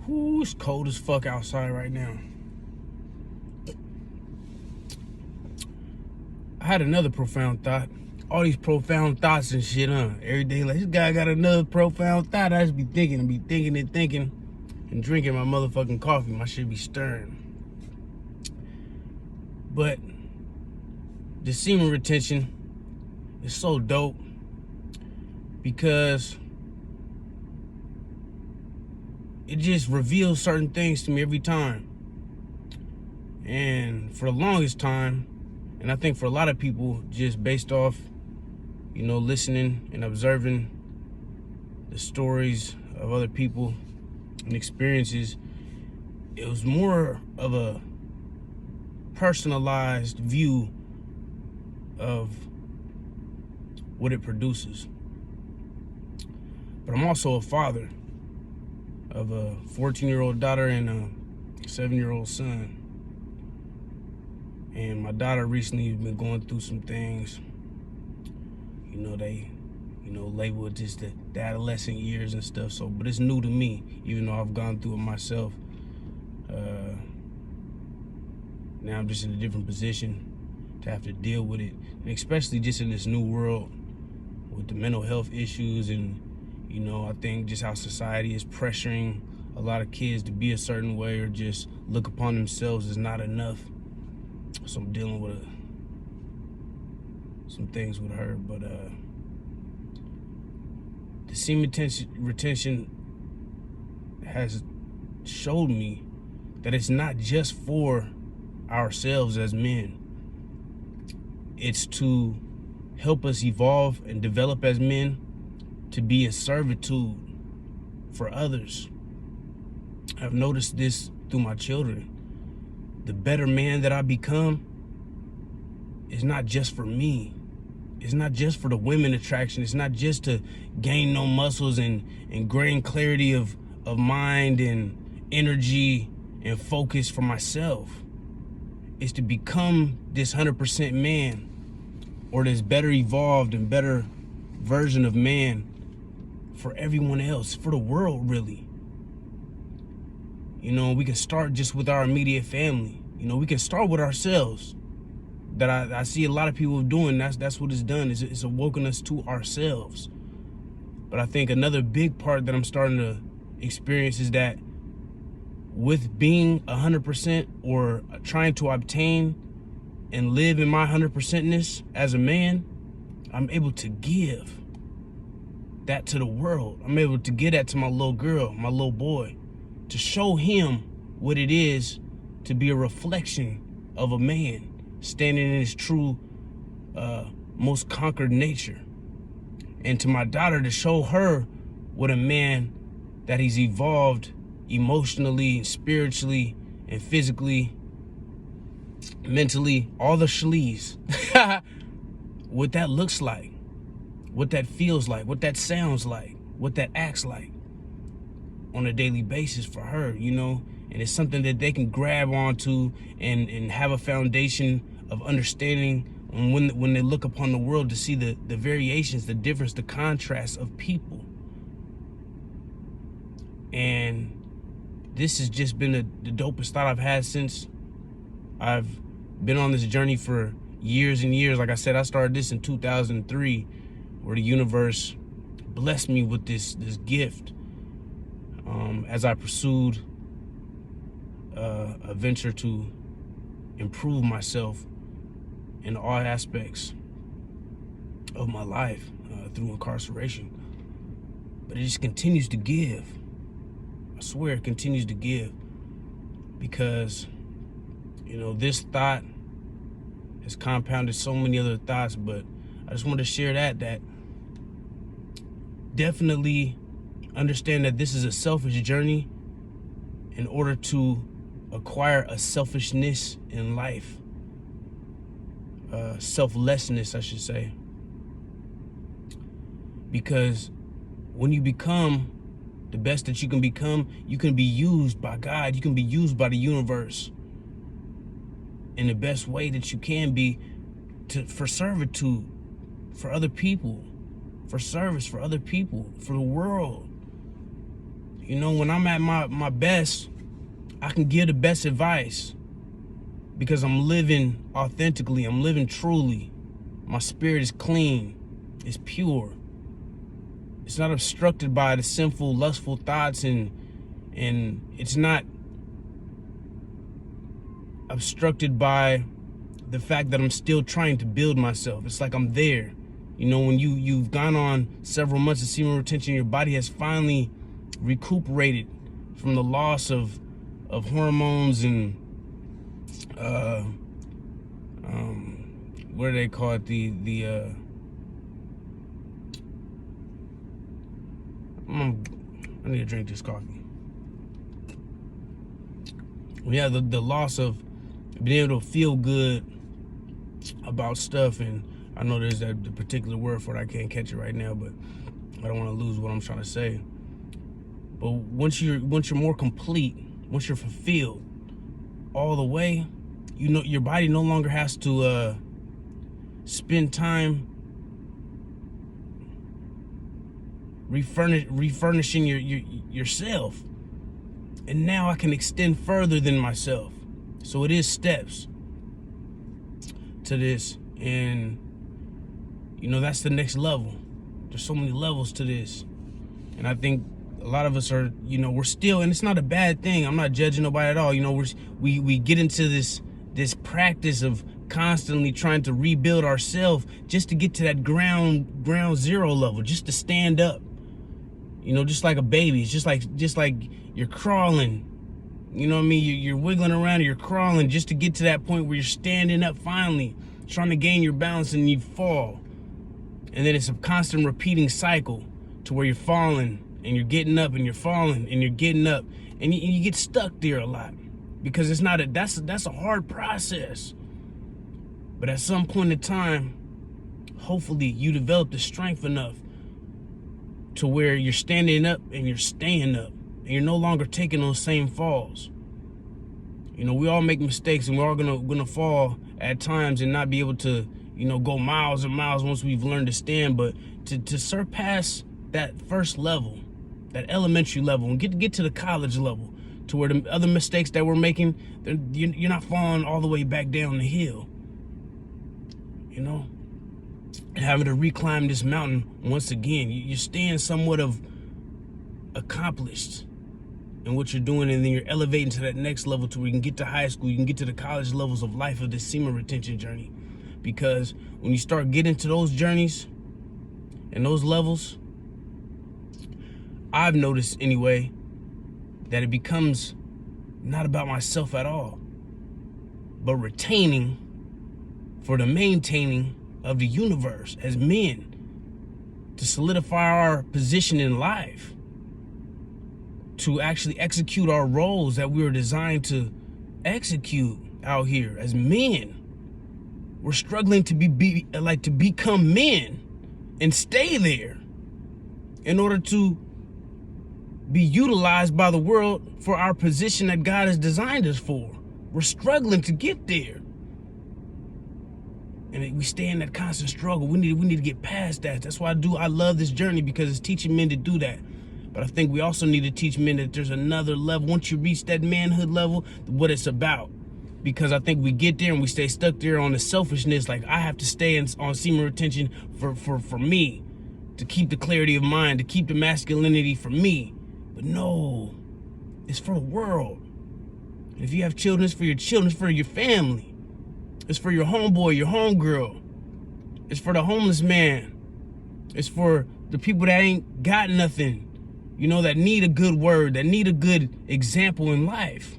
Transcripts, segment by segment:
Ooh, it's cold as fuck outside right now. I had another profound thought. All these profound thoughts and shit, huh? Every day, like, this guy got another profound thought. I just be thinking and drinking my motherfucking coffee. My shit be stirring. But the semen retention is so dope because it just reveals certain things to me every time. And for the longest time, and I think for a lot of people, just based off, listening and observing the stories of other people and experiences, it was more of a personalized view of what it produces. But I'm also a father of a 14-year-old daughter and a 7-year-old son. And my daughter recently has been going through some things. They, label it just the adolescent years and stuff. So, but it's new to me, even though I've gone through it myself. Now I'm just in a different position to have to deal with it, and especially just in this new world with the mental health issues, and I think just how society is pressuring a lot of kids to be a certain way or just look upon themselves as not enough. So I'm dealing with some things with her, but the semen retention has showed me that it's not just for ourselves as men. It's to help us evolve and develop as men to be in servitude for others. I've noticed this through my children. The better man that I become is not just for me. It's not just for the women attraction. It's not just to gain no muscles and gain clarity of mind and energy and focus for myself. It's to become this 100% man, or this better evolved and better version of man for everyone else, for the world, really. We can start just with our immediate family. We can start with ourselves. That I see a lot of people doing. That's what it's done. It's awoken us to ourselves. But I think another big part that I'm starting to experience is that with being 100% or trying to obtain and live in my 100%ness as a man, I'm able to give that to the world. I'm able to give that to my little girl, my little boy, to show him what it is to be a reflection of a man standing in his true, most conquered nature. And to my daughter, to show her what a man that he's evolved emotionally, spiritually, and physically, mentally, all the shlees, what that looks like, what that feels like, what that sounds like, what that acts like on a daily basis for her, and it's something that they can grab onto and have a foundation of understanding when they look upon the world, to see the variations, the difference, the contrast of people. And this has just been the dopest thought I've had since I've been on this journey for years and years. Like I said, I started this in 2003, where the universe blessed me with this gift as I pursued a venture to improve myself in all aspects of my life through incarceration. But it just continues to give. I swear it continues to give, because this thought has compounded so many other thoughts. But I just want to share that definitely understand that this is a selfish journey in order to acquire a selfishness in life, selflessness, I should say. Because when you become the best that you can become, you can be used by God, you can be used by the universe in the best way that you can be, for servitude, for other people, for service for other people, for the world. You know, when I'm at my best, I can give the best advice because I'm living authentically. I'm living truly. My spirit is clean. It's pure. It's not obstructed by the sinful, lustful thoughts, and it's not obstructed by the fact that I'm still trying to build myself. It's like I'm there. You know, when you've gone on several months of semen retention, your body has finally recuperated from the loss of hormones and what do they call it? I need to drink this coffee. Yeah, the loss of being able to feel good about stuff, and I know there's the particular word for it. I can't catch it right now, but I don't want to lose what I'm trying to say. But once you're more complete, once you're fulfilled all the way, you know your body no longer has to spend time refurnishing yourself. And now I can extend further than myself. So it is steps to this, and you know that's the next level. There's so many levels to this, and I think a lot of us are, you know, we're still, and it's not a bad thing. I'm not judging nobody at all. You know, we get into this practice of constantly trying to rebuild ourselves just to get to that ground zero level, just to stand up. You know, just like a baby. It's just like you're crawling. You know what I mean? You're wiggling around and you're crawling just to get to that point where you're standing up finally, trying to gain your balance, and you fall. And then it's a constant repeating cycle to where you're falling and you're getting up and you're falling and you're getting up, and you get stuck there a lot because it's not that's a hard process. But at some point in time, hopefully you develop the strength enough to where you're standing up and you're staying up, and you're no longer taking those same falls. You know, we all make mistakes, and we're all gonna fall at times and not be able to, you know, go miles and miles once we've learned to stand. But to surpass that first level, that elementary level, and get to the college level, to where the other mistakes that we're making, you're not falling all the way back down the hill. You know, and having to reclimb this mountain once again, you're staying somewhat of accomplished in what you're doing, and then you're elevating to that next level to where you can get to high school, you can get to the college levels of life of this semen retention journey. Because when you start getting to those journeys and those levels, I've noticed anyway, that it becomes not about myself at all, but retaining for the maintaining of the universe as men, to solidify our position in life, to actually execute our roles that we were designed to execute out here as men. We're struggling to to become men and stay there in order to be utilized by the world for our position that God has designed us for. We're struggling to get there. And we stay in that constant struggle. We need to get past that. That's why I love this journey, because it's teaching men to do that. But I think we also need to teach men that there's another level. Once you reach that manhood level, what it's about. Because I think we get there and we stay stuck there on the selfishness. Like, I have to stay on semen retention for me, to keep the clarity of mind, to keep the masculinity for me. But no, it's for the world. And if you have children, it's for your children, it's for your family. It's for your homeboy, your homegirl. It's for the homeless man. It's for the people that ain't got nothing, you know, that need a good word, that need a good example in life.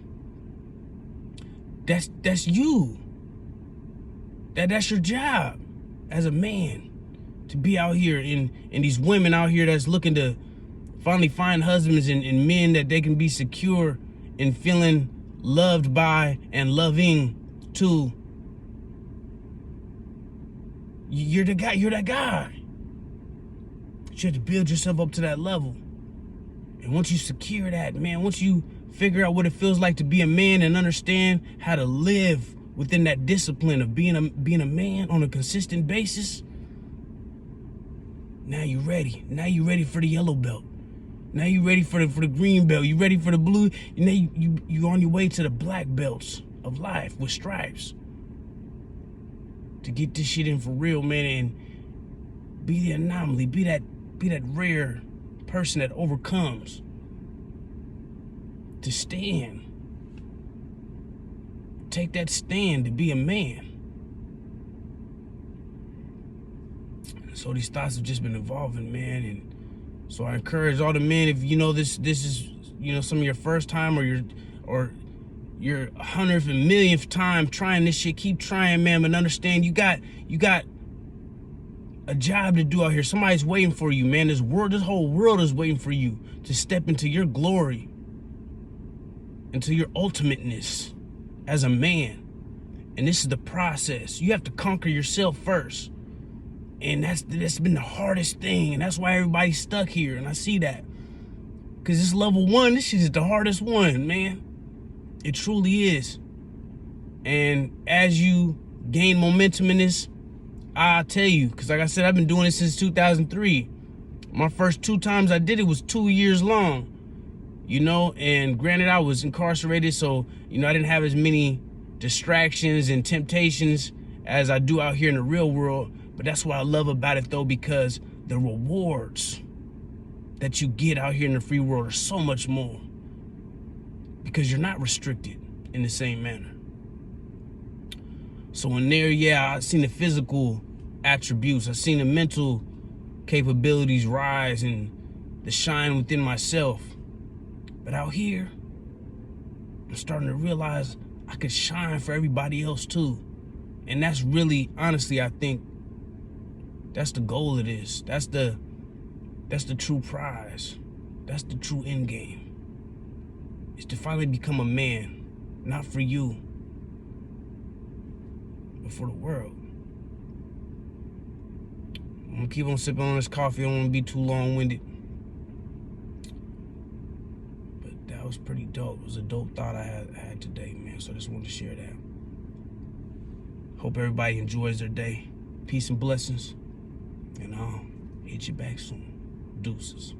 That's you. That's your job as a man, to be out here, and these women out here that's looking to finally find husbands and men that they can be secure in feeling loved by and loving too. You're the guy. You're that guy. You have to build yourself up to that level. And once you secure that, man, once you figure out what it feels like to be a man and understand how to live within that discipline of being a man on a consistent basis, now you're ready. Now you're ready for the yellow belt. Now you ready for the green belt. You ready for the blue. And then you on your way to the black belts of life with stripes. To get this shit in for real, man, and be the anomaly. Be that rare person that overcomes. To stand. Take that stand to be a man. So these thoughts have just been evolving, man, and so I encourage all the men, if you know this is, you know, some of your first time or your 100th and millionth time trying this shit, keep trying, man, but understand you got a job to do out here. Somebody's waiting for you, man. This whole world is waiting for you to step into your glory, into your ultimateness as a man. And this is the process. You have to conquer yourself first. And that's been the hardest thing. And that's why everybody's stuck here. And I see that. Because this level 1, this shit is the hardest one, man. It truly is. And as you gain momentum in this, I'll tell you, because like I said, I've been doing this since 2003. My first 2 times I did it was 2 years long. You know, and granted, I was incarcerated, so, you know, I didn't have as many distractions and temptations as I do out here in the real world. But that's what I love about it, though, because the rewards that you get out here in the free world are so much more. Because you're not restricted in the same manner. So in there, yeah, I've seen the physical attributes. I've seen the mental capabilities rise and the shine within myself. But out here, I'm starting to realize I could shine for everybody else, too. And that's really, honestly, I think, that's the goal of this. That's the true prize. That's the true end game. Is to finally become a man, not for you, but for the world. I'm gonna keep on sipping on this coffee. I don't want to be too long-winded. But that was pretty dope. It was a dope thought I had today, man. So I just wanted to share that. Hope everybody enjoys their day. Peace and blessings. And I'll hit you back soon. Deuces.